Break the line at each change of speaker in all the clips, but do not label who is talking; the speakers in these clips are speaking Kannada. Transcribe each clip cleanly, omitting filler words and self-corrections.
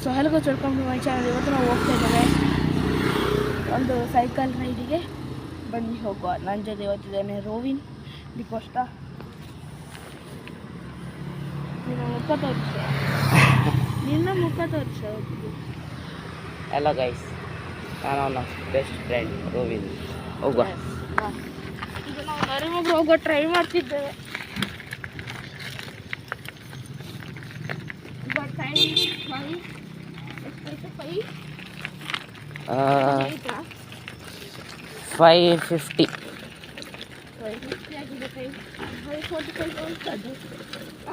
So hello welcome to my channel. ಇವತ್ತು ನಾವು ಹೋಗ್ತಾ ಇದ್ದೇವೆ ಒಂದು ಸೈಕಲ್ ರೈಡಿಗೆ. ಬನ್ನಿ ಹೋಗುವ. ನನ್ನ ಜೊತೆ ಇವತ್ತಿದ್ದೇನೆ ರೋವಿನ್ ದಿಕೋಷ್ಟ. ನಿನ್ನ ಮುಖ ತೋರಿಸ
ಹಲೋ ಗೈಸ್, ನಾನು ನನ್ನ ಬೆಸ್ಟ್ ಫ್ರೆಂಡ್ ರೋವಿನ್. ಹೋಗುವ.
ಈಗ ನಾವು ನರಿಮೊಬ್ಬರು ಹೋಗೋ ಟ್ರೈ ಮಾಡ್ತಿದ್ದೇವೆ.
$550.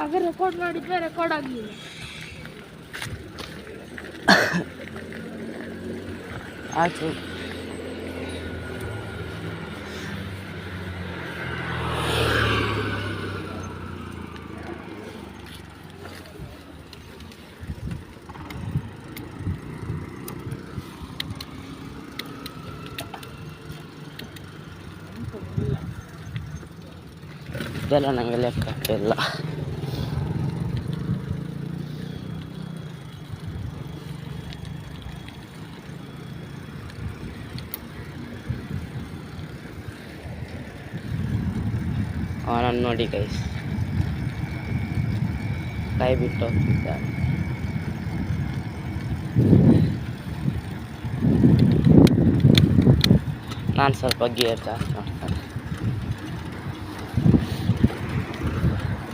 ಆಗ ರೆಕಾರ್ಡ್ ಮಾಡಿದ್ದೆ, ರೆಕಾರ್ಡ್ ಆಗಲಿಲ್ಲ.
ಆಯ್ತು. ಇದೆಲ್ಲ ನನಗೆ ಲೆಕ್ಕ ಇಲ್ಲ. ಅವನನ್ನು ನೋಡಿ ಗೈಸ್, ಕೈ ಬಿಟ್ಟು ಹೋಗ್ತಿದ್ದಾನೆ. ನಾನು ಸ್ವಲ್ಪ ಗೇರ್ ಜಾಸ್ತಿ ಮಾಡ್ತಾನೆ.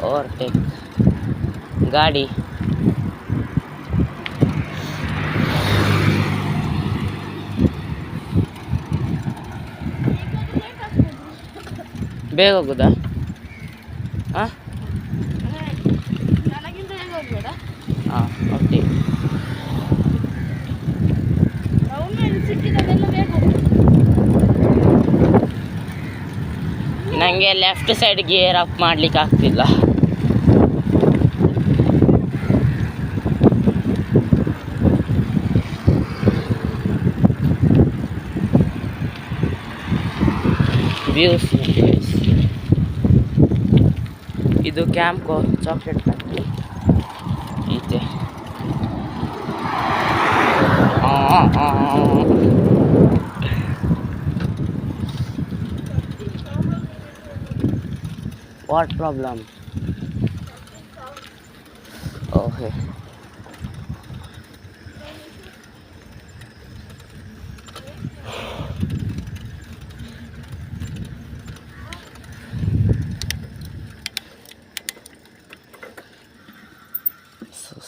ಓವರ್ಟೇಕ್ ಗಾಡಿ. ಬೇಗ ಹೋಗುದಾ? ಹಾಂ
ನನಗಿಂತ ಹೇಗೆ ಹೋಗ್ಬೇಡ.
ಹಾಂ ಓಕೆ.
ಸಿಕ್ಕಿದೆಲ್ಲ ಬೇಗ
ನನಗೆ ಲೆಫ್ಟ್ ಸೈಡ್ ಗೇರ್ ಅಪ್ ಮಾಡ್ಲಿಕ್ಕೆ ಆಗ್ತಿಲ್ಲ. ವ್ಯೂಸ್ ಇದು ಕ್ಯಾಂಪ್ಕೋ ಚಾಕ್ಲೇಟ್ ಫ್ಯಾಕ್ಟ್ರಿ ಈಚೆ. What problem? Okay.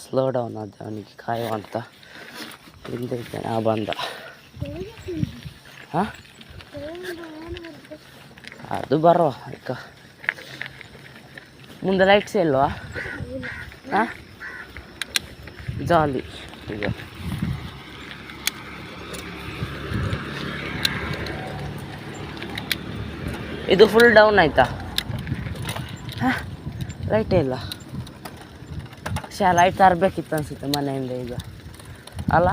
Slow down ಆದ, ಅವನಿಗೆ ಕಾಯೋ ಅಂತ ಹಿಂದೆ ಇದ್ದಾನೆ. ಆ ಬಂದ. ಹಾಂ ಅದು ಬರುವ ಅಕ್ಕ. ಮುಂದೆ ಲೈಟ್ಸ್ ಇಲ್ವಾ? ಹಾಂ ಜಾಲಿ. ಈಗ ಇದು ಫುಲ್ ಡೌನ್ ಆಯ್ತಾ? ಹಾಂ ಲೈಟೇ ಇಲ್ಲ. ಲೈಟ್ ತರಬೇಕಿತ್ತು ಅನಿಸುತ್ತೆ ಮನೆಯಿಂದ ಈಗ ಅಲ್ಲ?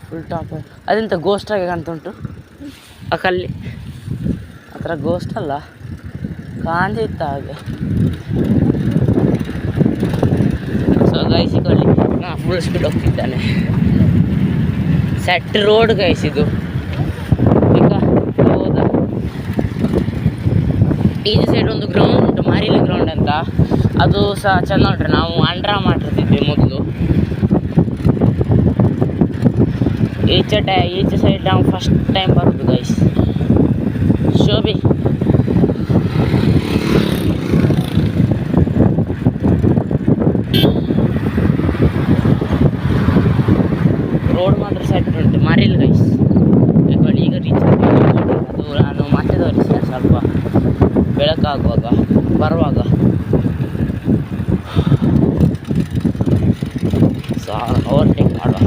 Full top. ಅದೆಂತ ಗೋಸ್ಟಾಗಿ ಕಾಣ್ತುಂಟು ಆ ಕಲ್ಲಿ ಆ ಥರ. ಗೋಸ್ಟ್ ಅಲ್ಲ, ಕಾಣ್ತಿತ್ತು ಹಾಗೆ. ಸೊ ಗೈಸಿಕೊಳ್ಳಿ, ಹಾಂ ಫುಲ್ ಸ್ಪೀಡ್ ಹೋಗ್ತಿದ್ದಾನೆ. ಸೆಟ್ ರೋಡ್ ಗೈಸ್ ಇದು. ಈಗ ಹೌದಾ? ಈ ಸೈಡ್ ಒಂದು ಗ್ರೌಂಡ್ ಉಂಟು, ಮಾರಿಲಿ ಗ್ರೌಂಡ್ ಅಂತ. ಅದು ಸಹ ಚೆಂದ ಉಂಟ್ರೆ. ನಾವು ಅಂಡ್ರಾ ಮಾಡಿರ್ತಿದ್ವಿ ಮೊದಲು. ಈಚೆ ಸೈಡ್ ನಾವು ಫಸ್ಟ್ ಟೈಮ್ ಬರೋದು ಗೈಸ್. ಶೋಭಿ ರೋಡ್ ಮಾತ್ರ ಸೆಟ್ ಉಂಟು. ಮಾರಿಲ್ ಗೈಸ್ ಈಗ ರೀಚ್ ಅದು ನಾನು ಮತ್ತೆ ತೋರಿಸ್ತೇನೆ ಸ್ವಲ್ಪ ಬೆಳಕಾಗುವಾಗ ಬರುವಾಗ. ಸೊ ಓವರ್ಟೇಕ್ ಮಾಡುವ.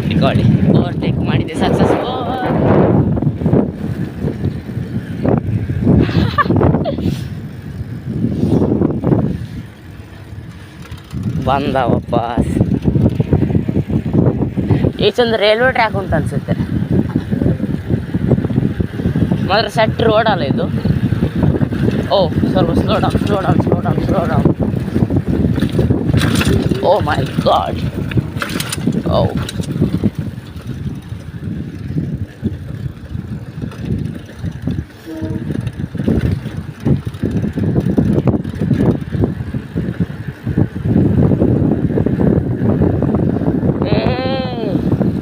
ಇಟ್ಕೊಳ್ಳಿ, ಓವರ್ಟೇಕ್ ಮಾಡಿದೆ ಸಕ್ಸಸ್. ಬಂದ ವಾಪಸ್. ಈಚೊಂದು ರೈಲ್ವೆ ಟ್ರ್ಯಾಕ್ ಉಂಟು ಅನಿಸುತ್ತೆ. ಮಾತ್ರ ಸೆಟ್ ರೋಡ್ ಅಲ್ಲ ಇದು. ಓ ಸ್ವಲ್ಪ slow down. Oh my god. Oh.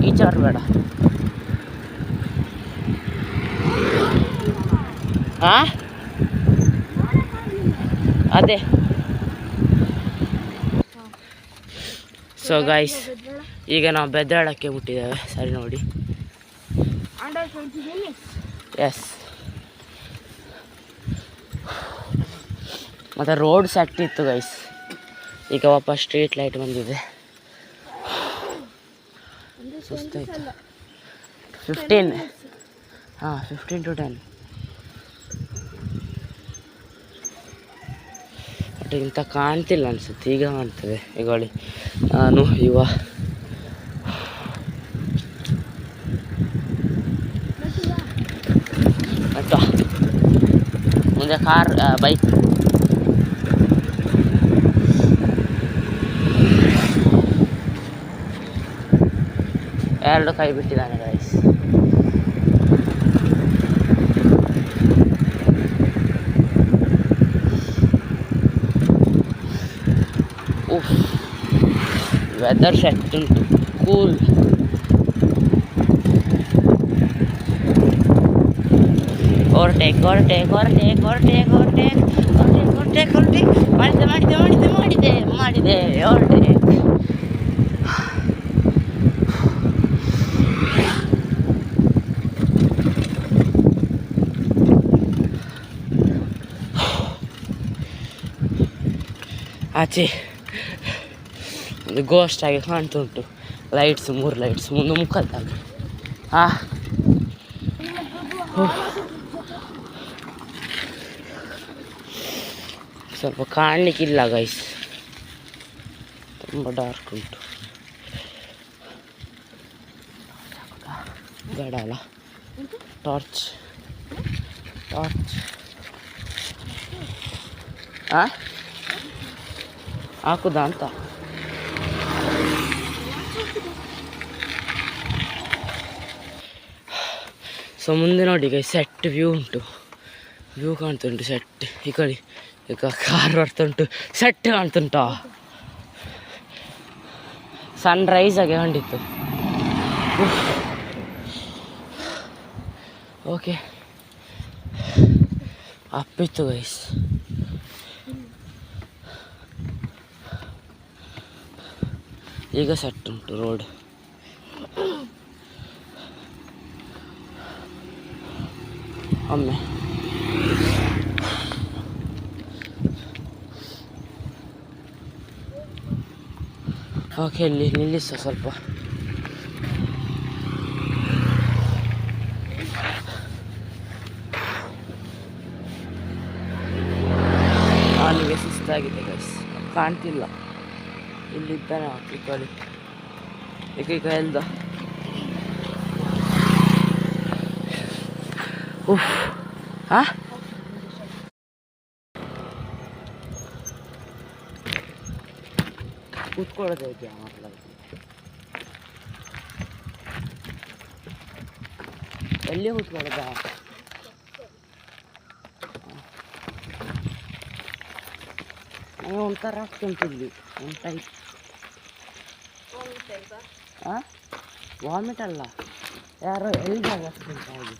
ಈಚಾರ್ ಬೇಡ. ಹಾಂ ಅದೇ. ಸೊ ಗೈಸ್ ಈಗ ನಾವು ಬೆದ್ದಾಳಕ್ಕೆ ಬಿಟ್ಟಿದ್ದೇವೆ. ಸರಿ ನೋಡಿ. ಎಸ್, ಮತ್ತು ರೋಡ್ ಸೆಟ್ ಇತ್ತು ಗೈಸ್. ಈಗ ವಾಪಸ್ ಸ್ಟ್ರೀಟ್ ಲೈಟ್ ಬಂದಿದೆ. ಸುಸ್ತಾಯ್ತು. 15 to 10. ಬಟ್ ಇಂಥ ಕಾಣ್ತಿಲ್ಲ ಅನಿಸುತ್ತೆ. ಈಗ ಕಾಣ್ತದೆ. ಈಗ ಹೇಳಿ ನಾನು ಇವ ಅಟ್ಟ ಮುಂದೆ ಕಾರ್ ಬೈಕ್. ಎರಡು ಕೈ ಬಿಟ್ಟಿದ್ದಾನೆ ಗೈಸ್. ವೆದರ್ ಸೆಟ್ ಉಂಟು, ಕೂಲ್. ಓವರ್ಟೇಕ್ ಮಾಡಿದೆ ಓವರ್ಟೇಕ್. ಆಚೆ ಒಂದು ಗೋಸ್ಟ್ ಆಗಿ ಕಾಣ್ತುಂಟು. ಲೈಟ್ಸ್, 3 ಲೈಟ್ಸ್ ಮುಂದೆ ಮುಖದಾಗ. ಸ್ವಲ್ಪ ಕಾಣಲಿಕ್ಕಿಲ್ಲ ಗೈಸ್, ತುಂಬ ಡಾರ್ಕ್ ಉಂಟು. ಬೇಡ ಅಲ್ಲ, ಟಾರ್ಚ್ ಹಾಕುದಾ ಅಂತ. ಸೊ ಮುಂದೆ ನೋಡಿ ಗೈ, ಸೆಟ್ ವ್ಯೂ ಉಂಟು. ವ್ಯೂ ಕಾಣ್ತುಂಟು ಸೆಟ್. ಈ ಕಡೆ ಈಗ ಕಾರ್ ಬರ್ತುಂಟು, ಸೆಟ್ ಕಾಣ್ತುಂಟ. ಸನ್ರೈಸ್ ಆಗಿ ಕಂಡಿತ್ತು. ಓಕೆ, ಅಪ್ಪಿತ್ತು ಗೈಸ್. ಈಗ ಸೆಟ್ ಉಂಟು ರೋಡ್. ಒಮ್ಮೆ ಓಕೆ, ಇಲ್ಲಿ ನಿಲ್ಲಿಸ ಸ್ವಲ್ಪ. ಅವನಿಗೆ ಸುಸ್ತಾಗಿದೆ ಗೈಸ್, ಕಾಣ್ತಿಲ್ಲ. ಇಲ್ಲಿದ್ದಾನೆ ಚಿಕ್ಕಳಿ. ಈಗ ಎಲ್ದ. ಕೂತ್ಕೊಳ್ಳೋದು ಹೇಗೆ ಎಲ್ಲಿ ಕೂತ್ಕೊಳ್ಳೋದ? ಒಂಥರ ಆಗ್ತುಂಟಿಲ್ಲಿ ಒಂದು ಟೈಪ್. ವಾಮಿಟ್ ಅಲ್ಲ, ಯಾರೋ ಎಲ್ದಾಗ ಆಗ್ತುಂಟ ಹಾಗೆ.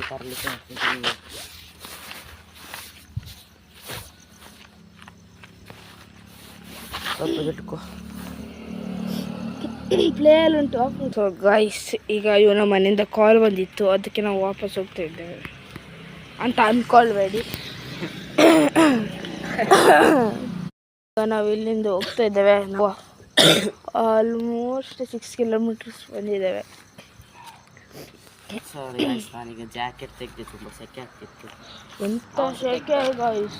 ತರಲಿಕ್ಕೆ ಸ್ವಲ್ಪ ಬಿಟ್ಕೋ.
ಪ್ಲೇಯಲ್ಲಿ ಉಂಟು. ಸೊ ಗೈಸ್, ಈಗ ಇವನ ಮನೆಯಿಂದ ಕಾಲ್ ಬಂದಿತ್ತು, ಅದಕ್ಕೆ ನಾವು ವಾಪಸ್ ಹೋಗ್ತಾ ಇದ್ದೇವೆ ಅಂತ ಅಂದ್ಕೊಳ್ಬೇಡಿ. ನಾವು ಇಲ್ಲಿಂದ ಹೋಗ್ತಾ ಇದ್ದೇವೆ. ನಾವು ಆಲ್ಮೋಸ್ಟ್ 6 ಕಿಲೋಮೀಟರ್ಸ್ ಬಂದಿದ್ದೇವೆ.
ಸಾರಿ ಗೈಸ್, ನಾನೀಗ ಜಾಕೆಟ್ ತೆಗೆದು ತುಂಬ ಸೆಕೆ ಆಗ್ತಿತ್ತು.
ಎಂಥ ಸೆಕೆ ಗೈಸ್,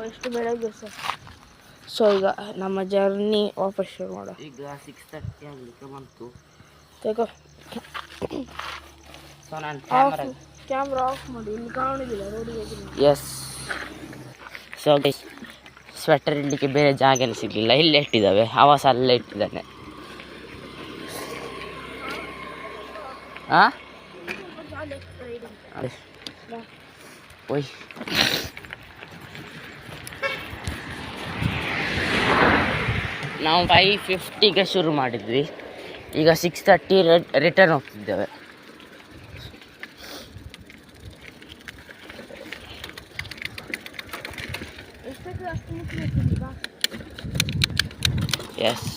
ಎಷ್ಟು ಬೆಳಗ್ಗೆ ಸರ್. ಸೊ ಈಗ ನಮ್ಮ ಜರ್ನಿ ವಾಪಸ್ ಶುರು ಮಾಡೋ.
ಈಗ 6:30 ಆಗಲಿಕ್ಕೆ ಬಂತು.
ತೆಗೋ.
ಸೊ ನಾನು
ಕ್ಯಾಮ್ರಾ ಆಫ್ ಮಾಡಿ, ಇಲ್ಲಿ ಕಾಣುವುದಿಲ್ಲ ರೋಡಿಗೆ.
ಎಸ್. ಸೊ ಸ್ವೆಟರ್ ಇಡಲಿಕ್ಕೆ ಬೇರೆ ಜಾಗನೇ ಸಿಗಲಿಲ್ಲ, ಇಲ್ಲೇ ಇಟ್ಟಿದ್ದಾವೆ. ಆವಾಸ ಅಲ್ಲೇ ಇಟ್ಟಿದ್ದಾನೆ. ಹಾಂ ಓಯ್, ನಾವು 5:50ಗೆ ಶುರು ಮಾಡಿದ್ವಿ, ಈಗ 6:30 ರಿಟರ್ನ್ ಹೋಗ್ತಿದ್ದೇವೆ. ಎಸ್.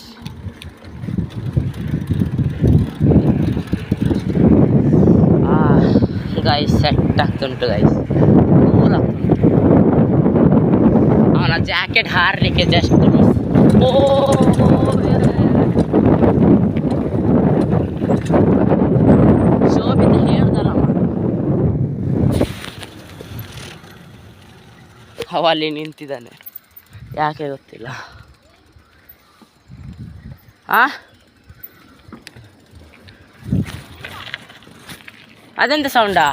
ಗೈಸ್ ಸೆಟ್ ಆಗ್ತುಂಟು ಗೈಸ್, ಕೂಲ್ ಆಗ್ತುಂಟು. ಅವನ ಜಾಕೆಟ್ ಹಾರಲಿಕ್ಕೆ ಜಸ್ಟ್ ಮಿಸ್. ಓ ಶೋಭಿತ ಹೇಳ್ದಲ್ಲ, ಅವ ಅಲ್ಲಿ ನಿಂತಿದ್ದಾನೆ, ಯಾಕೆ ಗೊತ್ತಿಲ್ಲ. ಅದೆಂತ ಸೌಂಡಾ?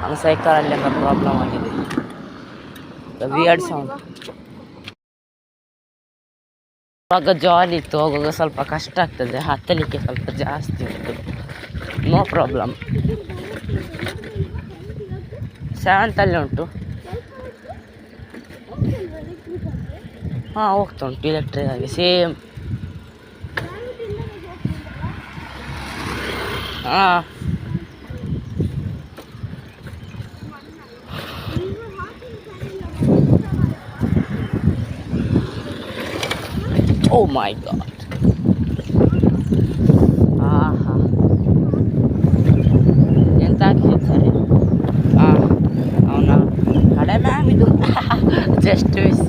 ನಮ್ಮ ಸೈಕಲಲ್ಲಿ ಎಲ್ಲ ಪ್ರಾಬ್ಲಮ್ ಆಗಿದೆ, ವಿಯರ್ಡ್ ಸೌಂಡ್. ಆವಾಗ ಜಾಲಿ ಇತ್ತು, ಹೋಗುವಾಗ ಸ್ವಲ್ಪ ಕಷ್ಟ ಆಗ್ತದೆ, ಹತ್ತಲಿಕ್ಕೆ ಸ್ವಲ್ಪ ಜಾಸ್ತಿ ಉಂಟು. No problem. 7th ಉಂಟು. ಹಾಂ, ಹೋಗ್ತಾ ಉಂಟು ಎಲೆಕ್ಟ್ರಿಕ್ ಆಗಿ ಸೇಮ್. ಹಾಂ, ಓ ಮೈ ಗಾಡ್. ಹಾಂ, ಎಂತ ಹಾಕಿದೆ ಸರಿ. ಹಾಂ, ಅವನ ಹಳೆ ಮ್ಯಾಮ್ ಇದು ಜಸ್ಟ್ ಮಿಸ್.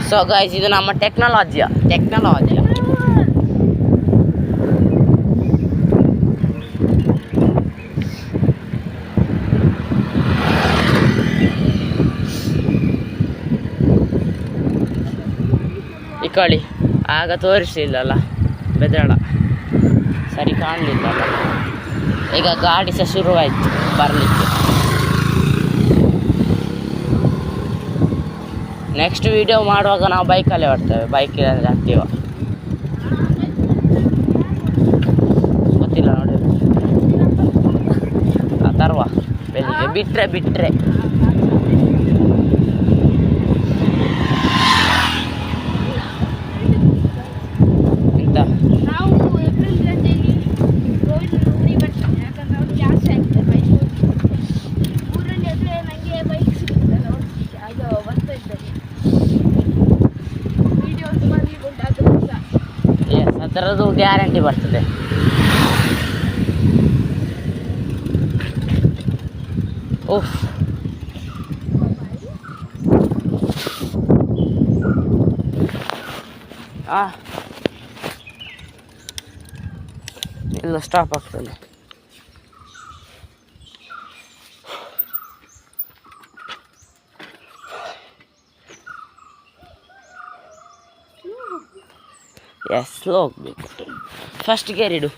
ಸೊ ಗೈಸ್, ಇದು ನಮ್ಮ ಟೆಕ್ನಾಲಜಿಯ ಈ ಕಳಿ ಆಗ ತೋರಿಸಲಿಲ್ಲಲ್ಲ, ಬೆದಳ ಸರಿ ಕಾಣಲಿಲ್ಲಲ್ಲ. ಈಗ ಗಾಡಿ ಸಹ ಶುರುವಾಯಿತು ಬರಲಿಕ್ಕೆ. ನೆಕ್ಸ್ಟ್ ವಿಡಿಯೋ ಮಾಡುವಾಗ ನಾವು ಬೈಕಲ್ಲೇ ಬರ್ತೇವೆ, ಬೈಕಲ್ಲಿ ಆಕ್ಟಿವ ಗೊತ್ತಿಲ್ಲ ನೋಡಿ. ತರುವ ಬೆಳಿಗ್ಗೆ ಬಿಟ್ಟರೆ ಎಂತ ಅದರದ್ದು ಗ್ಯಾರಂಟಿ ಬರ್ತದೆ. ಓಹ್, ಇಲ್ಲ ಸ್ಟಾಪ್ ಆಗ್ತದೆ. ಎಸ್, ಸ್ಲೋ ಹೋಗ್ಬೇಕು. ಫಸ್ಟ್ ಗೇರ್ ಇಡು.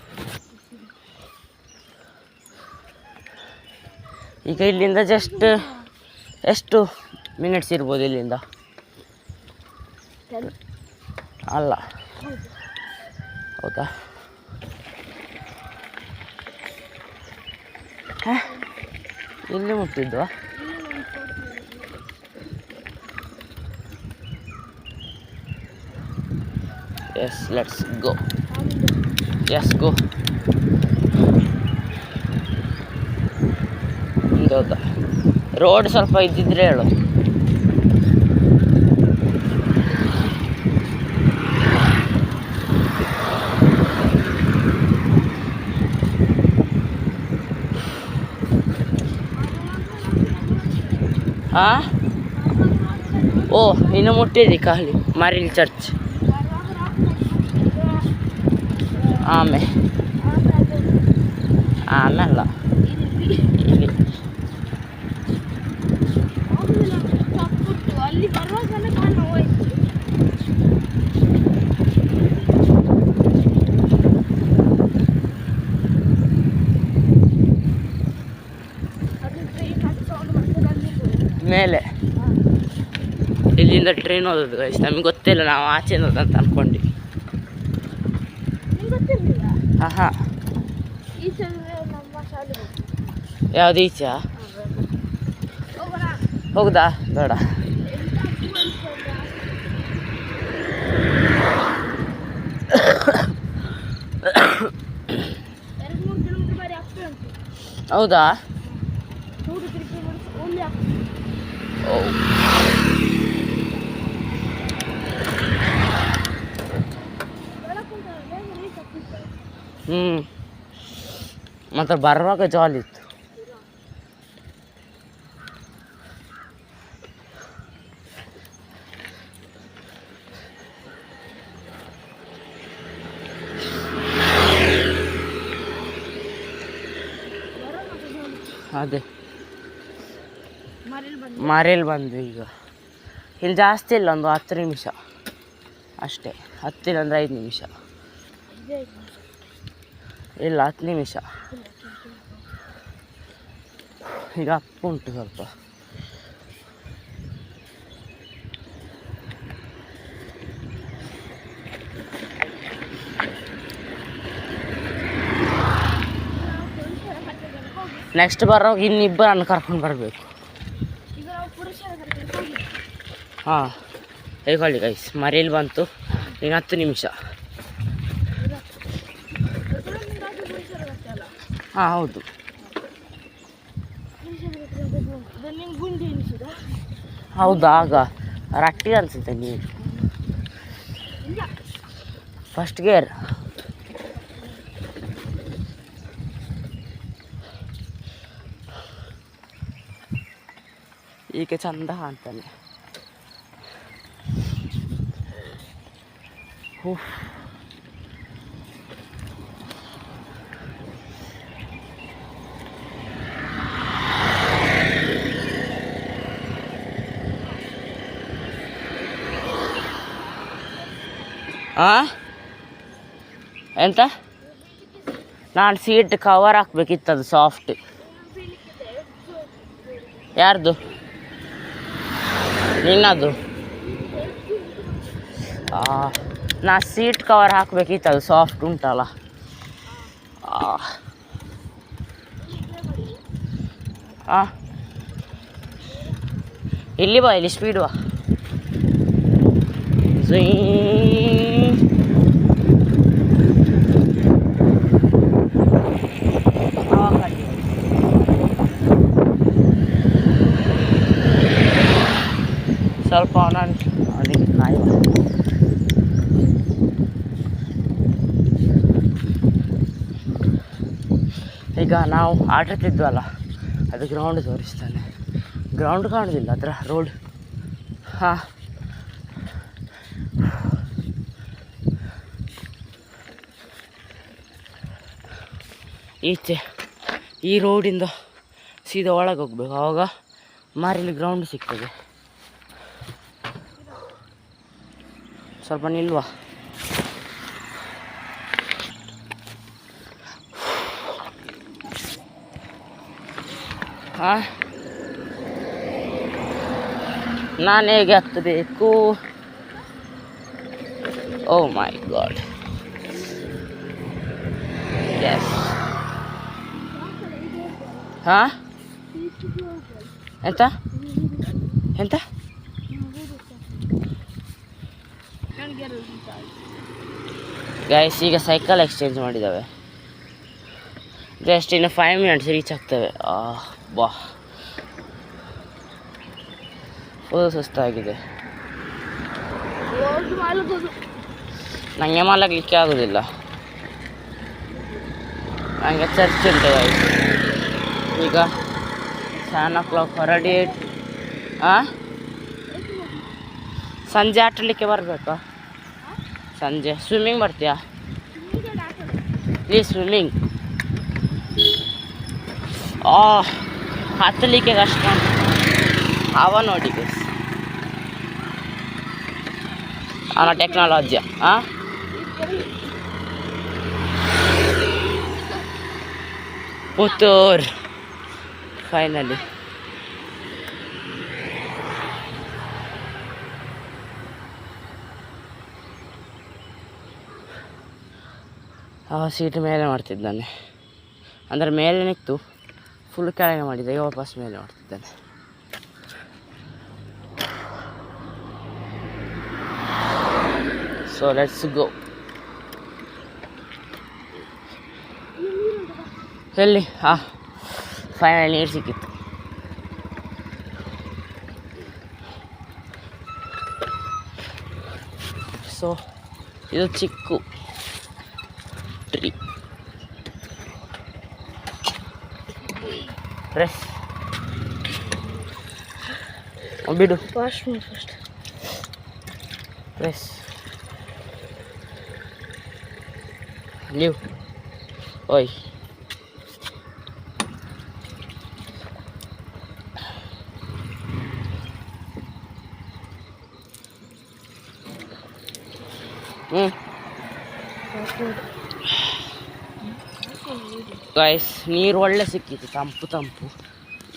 ಈಗ ಇಲ್ಲಿಂದ ಜಸ್ಟ್ ಎಷ್ಟು ಮಿನಿಟ್ಸ್ ಇರ್ಬೋದು ಇಲ್ಲಿಂದ? ಅಲ್ಲ, ಹೌದಾ? ಇಲ್ಲಿ ಮುಟ್ಟಿದ್ವಾ? Yes, let's go. Yes, go. ಹೌದಾ, ರೋಡ್ ಸ್ವಲ್ಪ ಇದ್ದಿದ್ರೆ ಹೇಳು. ಹಾಂ, ಓ ಇನ್ನು ಮುಟ್ಟಿದ್ದಿ ಖಾಲಿ ಮರಿಲ್ ಚರ್ಚ್. ಆಮೇಲೆ ಇಲ್ಲಿ ಮೇಲೆ ಇಲ್ಲಿಂದ ಟ್ರೈನ್ ಹೋದದ್ದು ಗೈಸ್. ನಮಗೆ ಗೊತ್ತಿಲ್ಲ, ನಾವು ಆಚೆ ಹೋದಂತ ಅಂದ್ಕೊಂಡು. ಹಾಂ ಯಾವುದು ಈಚೆ ಹೋಗುದಾ? ಬೇಡ. ಹೌದಾ? ಮಾತ್ರ ಬರುವಾಗ ಜಾಲಿ ಇತ್ತು. ಅದೇ ಮರೇಲಿ ಬಂದು ಈಗ ಇಲ್ಲಿ ಜಾಸ್ತಿ ಇಲ್ಲ, ಒಂದು 10 ನಿಮಿಷ ಅಷ್ಟೇ. 10 ಇಲ್ಲ ಅಂದರೆ 5 ನಿಮಿಷ. ಇಲ್ಲ 10 ನಿಮಿಷ. ಈಗ ಅಪ್ ಉಂಟು ಸ್ವಲ್ಪ. ನೆಕ್ಸ್ಟ್ ಬರೋವಾಗ ಇನ್ನಿಬ್ಬರನ್ನು ಕರ್ಕೊಂಡು ಬರಬೇಕು. ಹಾಂ ಹೇಳಿ ಗೈಸ್, ಮರೇಲಿ ಬಂತು. ಈಗ 10 ನಿಮಿಷ. ಹಾಂ ಹೌದು. ಹೌದಾ? ಆಗ ರಟ್ಟಿ ಅನಿಸುತ್ತೆ ನೀರು. First gear. ಈಗ ಚಂದ ಕಾಣ್ತಾನೆ. ಎಂತ? ನಾನು ಸೀಟ್ ಕವರ್ ಹಾಕ್ಬೇಕಿತ್ತದು ಸಾಫ್ಟ್. ಯಾರ್ದು? ನಿನ್ನದು? ನಾ ಸೀಟ್ ಕವರ್ ಹಾಕ್ಬೇಕಿತ್ತು, ಅದು ಸಾಫ್ಟ್ ಉಂಟಲ್ಲ. ಇಲ್ಲಿ ಬಾ, ಇಲ್ಲಿ ಸ್ಪೀಡ್ ಬಾ. ಸ್ವಲ್ಪ ನಾನು ಅದಕ್ಕೆ ಕಾಯುವ. ಈಗ ನಾವು ಆಟಾಡ್ತಿದ್ವಲ್ಲ, ಅದು ಗ್ರೌಂಡ್ ತೋರಿಸ್ತಾನೆ. ಗ್ರೌಂಡ್ ಕಾಣೋದಿಲ್ಲ, ಅದರ ರೋಡ್. ಹಾಂ ಈಚೆ ಈ ರೋಡಿಂದ ಸೀದಾ ಒಳಗೆ ಹೋಗ್ಬೇಕು, ಆವಾಗ ಮಾರಿಲಿ ಗ್ರೌಂಡ್ ಸಿಗ್ತದೆ. ಸ್ವಲ್ಪ ನಿಲ್ವಾ. ಹಾಂ ನಾನು ಹೇಗೆ ಹತ್ತಬೇಕು? ಓ ಮೈ ಗಾಡ್. ಎಸ್. ಹಾಂ ಎಂತ ಎಂತ? ಗೈಸ್ ಈಗ ಸೈಕಲ್ ಎಕ್ಸ್ಚೇಂಜ್ ಮಾಡಿದ್ದಾವೆ. ಜಸ್ಟ್ ಇನ್ನು 5 ಮಿನಿಟ್ಸ್ ರೀಚ್ ಆಗ್ತವೆ. ಬಾ ಫುಲ್ ಸುಸ್ತಾಗಿದೆ. ನನಗೆ ಮಲಗಲಿಕ್ಕೆ ಆಗೋದಿಲ್ಲ. ನನಗೆ ಚರ್ಚ್ ಉಂಟು ಗೈಸ್. ಈಗ 7 o'clock ಹೊರಡಿ. ಸಂಜೆ ಆಟಲಿಕ್ಕೆ ಬರಬೇಕಾ? ಸಂಜೆ ಸ್ವಿಮ್ಮಿಂಗ್ ಬರ್ತೀಯಾ? Please swimming. ಹತ್ತಲಿಕ್ಕೆ ಕಷ್ಟ. ಅವ ನೋಡಿ ಗೈಸ್, ಅವನ ಟೆಕ್ನಾಲಜಿ. ಪುತ್ತೂರ್ ಫೈನಲಿ. ಆ ಸೀಟ್ ಮೇಲೆ ಮಾಡ್ತಿದ್ದಾನೆ, ಅಂದರೆ ಮೇಲೆ ನಿಂತು ಫುಲ್ ಕೆಳಗೆ ಮಾಡಿದ್ದೆ, ಈಗ ವಾಪಸ್ ಮೇಲೆ ಮಾಡ್ತಿದ್ದಾನೆ. So let's go. ಎಲ್ಲಿ? ಫೈನಲ್ ನೀರು ಸಿಕ್ಕಿತ್ತು. ಸೊ ಇದು ಚಿಕ್ಕು ಟ್ರೀ. ಪ್ರೆಸ್ ಬಿಡು,
ಫಾಸ್ಟ್
ಪ್ರೆಸ್ ಲೀವ್. ಓಯ್ ಗೈಸ್, ನೀರು ಒಳ್ಳೆ ಸಿಕ್ಕಿತ್ತು, ತಂಪು ತಂಪು.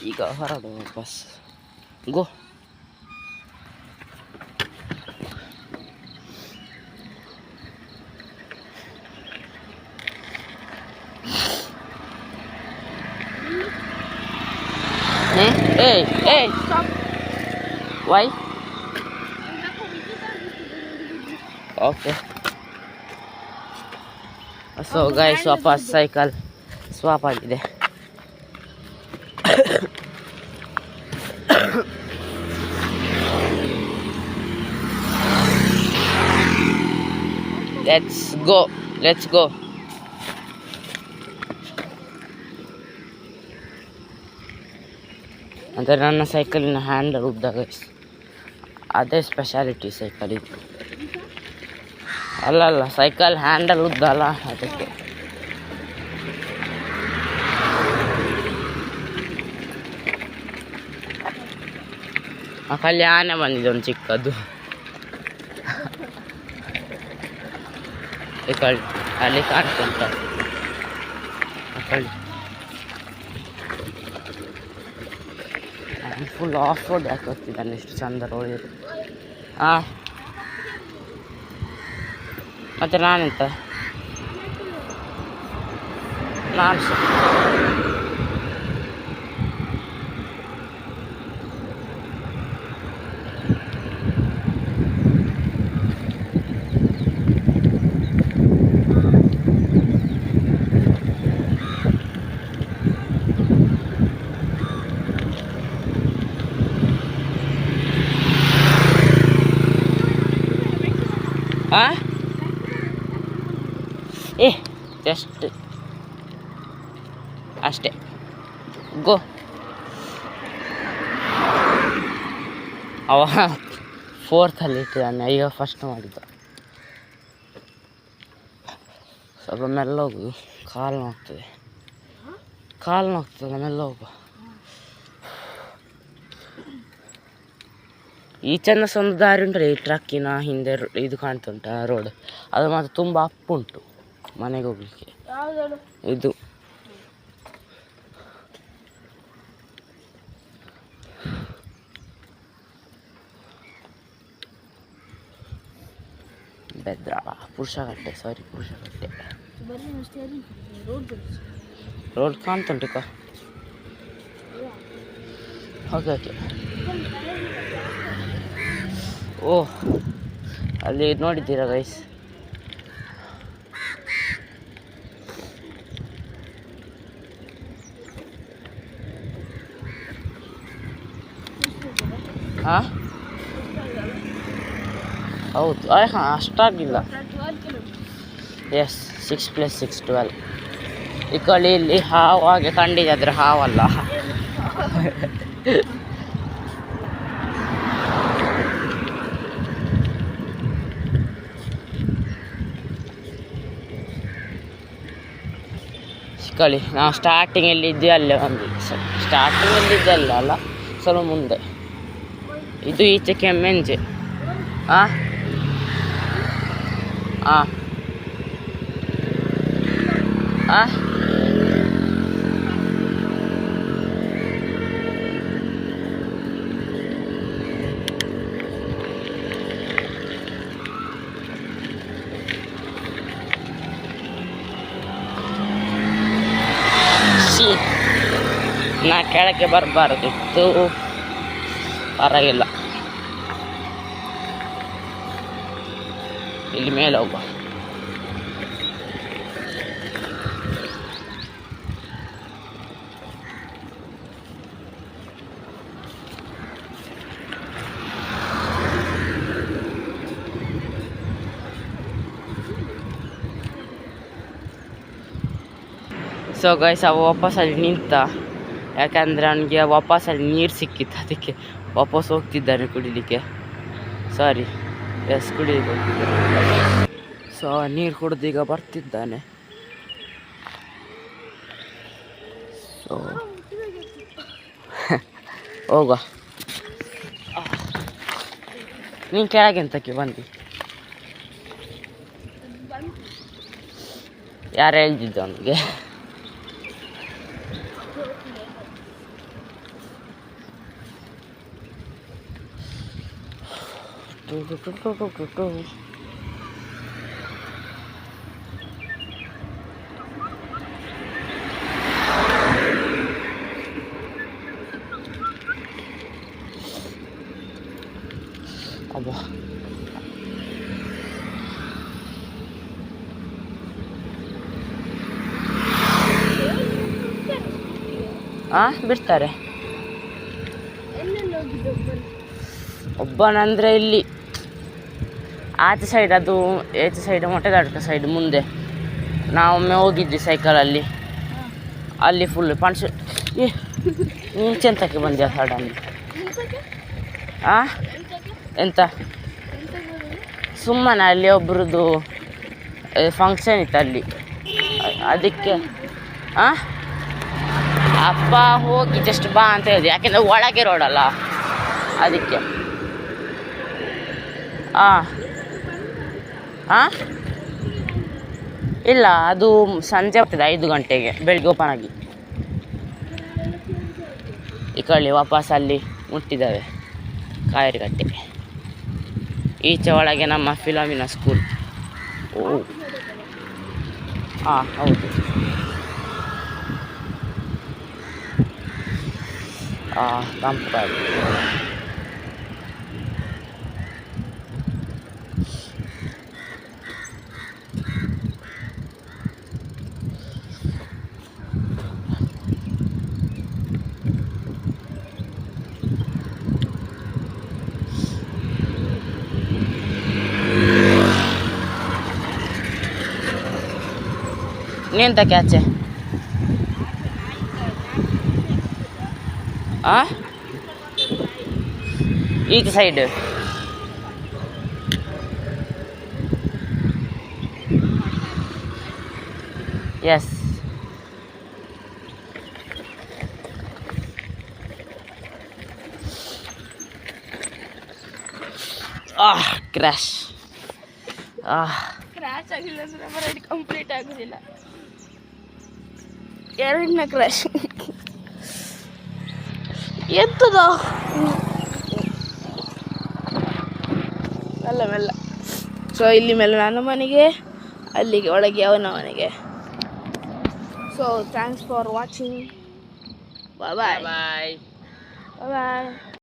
ಈಗ ಹೊರಡು ವಾಪಸ್. ಗೋ. ಏಯ್ ವೈ? ಓಕೆ. ಸೊ ಗೈಸ್, ವಾಪಸ್ ಸೈಕಲ್ ಸ್ವಾಪ್ ಆಗಿದೆ. Let's go. ಅಂದರೆ ನನ್ನ ಸೈಕಲಿನ ಹ್ಯಾಂಡಲ್ ಉದ್ದ ಗೈಸ್, ಅದೇ ಸ್ಪೆಷಾಲಿಟಿ ಸೈಕಲ್ ಇದು. ಅಲ್ಲ, ಸೈಕಲ್ ಹ್ಯಾಂಡಲ್ ಉದ್ದ ಅಲ್ಲ, ಅದಕ್ಕೆ. ಅಲ್ಲಿ ಆನೆ ಬಂದಿದೆ ಒಂದು ಚಿಕ್ಕದು. ಅಲ್ಲಿ ಕಾಣ್ತುಂಟ. ಫುಲ್ ಆಫ್ ರೋಡ್ ಯಾಕೆ ಹೋಗ್ತಿದ್ದಾನೆ, ಎಷ್ಟು ಚಂದ ರೋಡ್ ಇದು. ಮತ್ತು ನಾನೆಂತ ನಾನು ಜಸ್ಟ್ ಅಷ್ಟೇ. ಗೋ. ಅವ 4th ಇಟ್ಟಿದ್ದಾನೆ, ಈಗ ಫಸ್ಟ್ ಮಾಡಿದ್ದ. ಸ್ವಲ್ಪ ಮೆಲ್ಲೋಗು, ಕಾಲು ನೋಗ್ತದೆ ಮೆಲ್ಲೋಗು. ಈ ಚೆನ್ನ ಒಂದು ದಾರಿ ಉಂಟು, ಈ ಟ್ರಕ್ಕಿನ ಹಿಂದೆ ಇದು ಕಾಣ್ತುಂಟ ರೋಡ್, ಅದು ಮಾತ್ರ ತುಂಬ ಅಪ್ಪುಂಟು ಮನೆಗೆ ಹೋಗ್ಲಿಕ್ಕೆ. ಇದು ಬೆದ್ರ ಪುರುಷಗಟ್ಟೆ ರೋಡ್ ಕಾಣ್ತುಂಟು. ಓಕೆ. ಓಹ್, ಅಲ್ಲಿ ನೋಡಿದ್ದೀರಾ ಗೈಸ್? ಹೌದು, ಅಷ್ಟಾಗಿಲ್ಲ. ಎಸ್, 6 + 6 12. ಈ ಕಡೆ ಇಲ್ಲಿ ಹಾವು ಹಾಗೆ ಕಂಡಿದೆ, ಆದರೆ ಹಾವಲ್ಲ. ಕಳಿ ನಾವು ಸ್ಟಾರ್ಟಿಂಗಲ್ಲಿ ಇದ್ವಿ, ಅಲ್ಲೇ ಒಂದು ಸ್ಟಾರ್ಟಿಂಗಲ್ಲಿ ಅಲ್ಲ, ಸ್ವಲ್ಪ ಮುಂದೆ. ಇದು ಈಚೆ ಕೆಮ್ಮೆಂಜೆ. ಕೆಳಕ್ಕೆ ಬರಬಾರ್ದಿತ್ತು, ಪರವಾಗಿಲ್ಲ. ಇಲ್ಲಿ ಮೇಲೆ ಹೋಗುವ. ಸೊ ಗೈಸ್ ಅವ ವಾಪಸ್ಸಲ್ಲಿ ನಿಂತ, ಯಾಕಂದರೆ ಅವನಿಗೆ ವಾಪಸ್ಸಲ್ಲಿ ನೀರು ಸಿಕ್ಕಿತ್ತು, ಅದಕ್ಕೆ ವಾಪಸ್ ಹೋಗ್ತಿದ್ದಾನೆ ಕುಡಿಲಿಕ್ಕೆ. ಸಾರಿ, ಎಸ್ ಕುಡಿಲಿಕ್ಕೆ ಹೋಗ್ತಿದ್ದಾನೆ. ಸೊ ನೀರು ಕುಡಿದು ಈಗ ಬರ್ತಿದ್ದಾನೆ. ಸೊ ಹೋಗುವ. ನೀನು ಕೆಳಗೆ ಎಂತಕ್ಕೆ ಬಂದು? ಯಾರು ಹೇಳ್ತಿದ್ದು ಅವನಿಗೆ? ಅಬ್ಬಾ, ಬಿಡ್ತಾರೆ. ಒಬ್ಬನಂದರೆ ಇಲ್ಲಿ ಆಚೆ ಸೈಡ್, ಅದು ಈಚೆ ಸೈಡ್ ಮೊಟ್ಟೆದಾಟಕ ಸೈಡ್ ಮುಂದೆ ನಾವೊಮ್ಮೆ ಹೋಗಿದ್ವಿ ಸೈಕಲಲ್ಲಿ. ಅಲ್ಲಿ ಫುಲ್ ಪಣಸು. ನೀನು ಚೆಂತಕ್ಕೆ ಬಂದ್ಯಾ ಸಡನ್? ಎಂತ? ಸುಮ್ಮನೆ ಅಲ್ಲಿ ಒಬ್ರದ್ದು ಫಂಕ್ಷನ್ ಇತ್ತು ಅಲ್ಲಿ, ಅದಕ್ಕೆ ಅಪ್ಪ ಹೋಗಿ ಜಸ್ಟ್ ಬಾ ಅಂತ ಹೇಳಿದೆ, ಯಾಕೆಂದರೆ ಒಳಗೆ ರೋಡಲ್ಲ ಅದಕ್ಕೆ. ಇಲ್ಲ, ಅದು ಸಂಜೆ ಆಗ್ತದೆ 5 ಗಂಟೆಗೆ, ಬೆಳಿಗ್ಗೆ ಓಪನ್ ಆಗಿ. ಈ ಕಡೆ ವಾಪಸ್ ಅಲ್ಲಿ ಮುಟ್ಟಿದ್ದಾವೆ ಕಾಯರಿಗಟ್ಟೆ. ಈಚೆ ಒಳಗೆ ನಮ್ಮ ಫಿಲಮಿನ ಸ್ಕೂಲ್. ಓ ಹೌದು. ತಂಪು ನಿಂತಕ್ಕೆ ಆಚೆ. ಈಚೆ ಸೈಡ್ ಎಸ್. ಕ್ರ್ಯಾಶ್
ಆಗಿಲ್ಲ ಸರ್, ರೈಡ್ ಕಂಪ್ಲೀಟ್ ಆಗೋದಿಲ್ಲ. ಎರಡನೇ ಕ್ರ್ಯಾಶ್ ಎಂತದ ಮೆಲ್ಲ ಮೆಲ್ಲ. ಸೊ ಇಲ್ಲಿ ಮೇಲೆ ನನ್ನ ಮನೆಗೆ, ಅಲ್ಲಿಗೆ ಒಳಗೆ ಅವನ ಮನೆಗೆ. So thanks for watching. Bye bye bye bye.